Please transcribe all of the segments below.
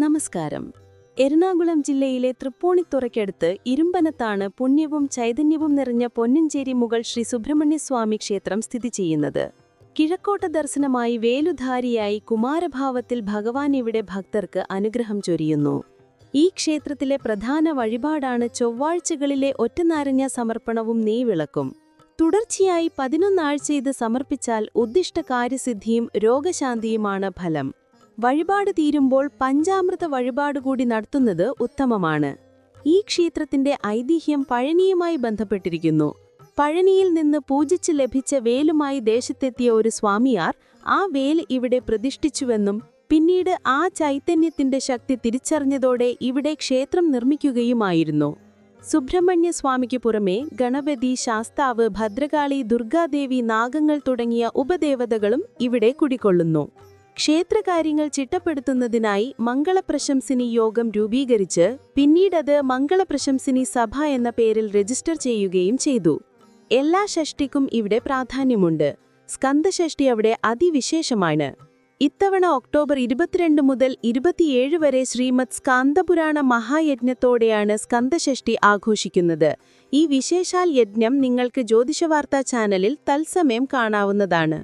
നമസ്കാരം. എറണാകുളം ജില്ലയിലെ തൃപ്പൂണിത്തുറയ്ക്കടുത്ത് ഇരുമ്പനത്താണ് പുണ്യവും ചൈതന്യവും നിറഞ്ഞ പൊന്നഞ്ചേരി മുകൾ ശ്രീ സുബ്രഹ്മണ്യസ്വാമി ക്ഷേത്രം സ്ഥിതി ചെയ്യുന്നത്. കിഴക്കോട്ട ദർശനമായി വേലുധാരിയായി കുമാരഭാവത്തിൽ ഭഗവാൻ ഇവിടെ ഭക്തർക്ക് അനുഗ്രഹം ചൊരിയുന്നു. ഈ ക്ഷേത്രത്തിലെ പ്രധാന വഴിപാടാണ് ചൊവ്വാഴ്ചകളിലെ ഒറ്റനാരങ്ങ സമർപ്പണവും നെയ്വിളക്കും. തുടർച്ചയായി 11 ആഴ്ച ഇത് സമർപ്പിച്ചാൽ ഉദ്ദിഷ്ട കാര്യസിദ്ധിയും രോഗശാന്തിയുമാണ് ഫലം. വഴിപാട് തീരുമ്പോൾ പഞ്ചാമൃത വഴിപാടുകൂടി നടത്തുന്നത് ഉത്തമമാണ്. ഈ ക്ഷേത്രത്തിന്റെ ഐതിഹ്യം പഴനിയുമായി ബന്ധപ്പെട്ടിരിക്കുന്നു. പഴനിയിൽ നിന്ന് പൂജിച്ച് ലഭിച്ച വേലുമായി ദേശത്തെത്തിയ ഒരു സ്വാമിയാർ ആ വേൽ ഇവിടെ പ്രതിഷ്ഠിച്ചുവെന്നും പിന്നീട് ആ ചൈതന്യത്തിന്റെ ശക്തി തിരിച്ചറിഞ്ഞതോടെ ഇവിടെ ക്ഷേത്രം നിർമ്മിക്കുകയുമായിരുന്നു. സുബ്രഹ്മണ്യസ്വാമിക്ക് പുറമെ ഗണപതി, ശാസ്താവ്, ഭദ്രകാളി, ദുർഗാദേവി, നാഗങ്ങൾ തുടങ്ങിയ ഉപദേവതകളും ഇവിടെ കുടികൊള്ളുന്നു. ക്ഷേത്രകാര്യങ്ങൾ ചിട്ടപ്പെടുത്തുന്നതിനായി മംഗളപ്രശംസിനി യോഗം രൂപീകരിച്ച് പിന്നീടത് മംഗളപ്രശംസിനി സഭ എന്ന പേരിൽ രജിസ്റ്റർ ചെയ്യുകയും ചെയ്തു. എല്ലാ ഷഷ്ടിക്കും ഇവിടെ പ്രാധാന്യമുണ്ട്. സ്കന്ദഷഷ്ടി അവിടെ അതിവിശേഷമാണ്. ഇത്തവണ ഒക്ടോബർ 22 മുതൽ 27 വരെ ശ്രീമദ് സ്കാന്ദപുരാണ മഹായജ്ഞത്തോടെയാണ് സ്കന്ദഷഷ്ടി ആഘോഷിക്കുന്നത്. ഈ വിശേഷാൽ യജ്ഞം നിങ്ങൾക്ക് ജ്യോതിഷവാർത്താ ചാനലിൽ തത്സമയം കാണാവുന്നതാണ്.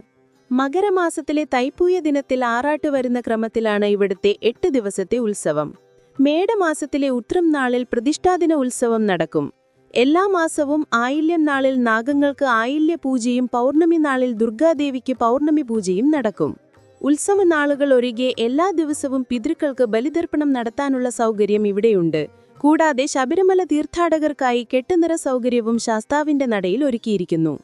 മകരമാസത്തിലെ തൈപ്പൂയ ദിനത്തിൽ ആറാട്ട് വരുന്ന ക്രമത്തിലാണ് ഇവിടുത്തെ 8 ദിവസത്തെ ഉത്സവം. മേടമാസത്തിലെ ഉത്രം നാളിൽ പ്രതിഷ്ഠാദിന ഉത്സവം നടക്കും. എല്ലാ മാസവും ആയില്യം നാളിൽ നാഗങ്ങൾക്ക് ആയില്യ പൂജയും പൗർണമി നാളിൽ ദുർഗാദേവിക്ക് പൗർണമി പൂജയും നടക്കും. ഉത്സവ നാളുകൾ ഒഴികെ എല്ലാ ദിവസവും പിതൃക്കൾക്ക് ബലിതർപ്പണം നടത്താനുള്ള സൗകര്യം ഇവിടെയുണ്ട്. കൂടാതെ ശബരിമല തീർത്ഥാടകർക്കായി കെട്ടുനിറ സൗകര്യവും ശാസ്താവിന്റെ നടയിൽ ഒരുക്കിയിരിക്കുന്നു.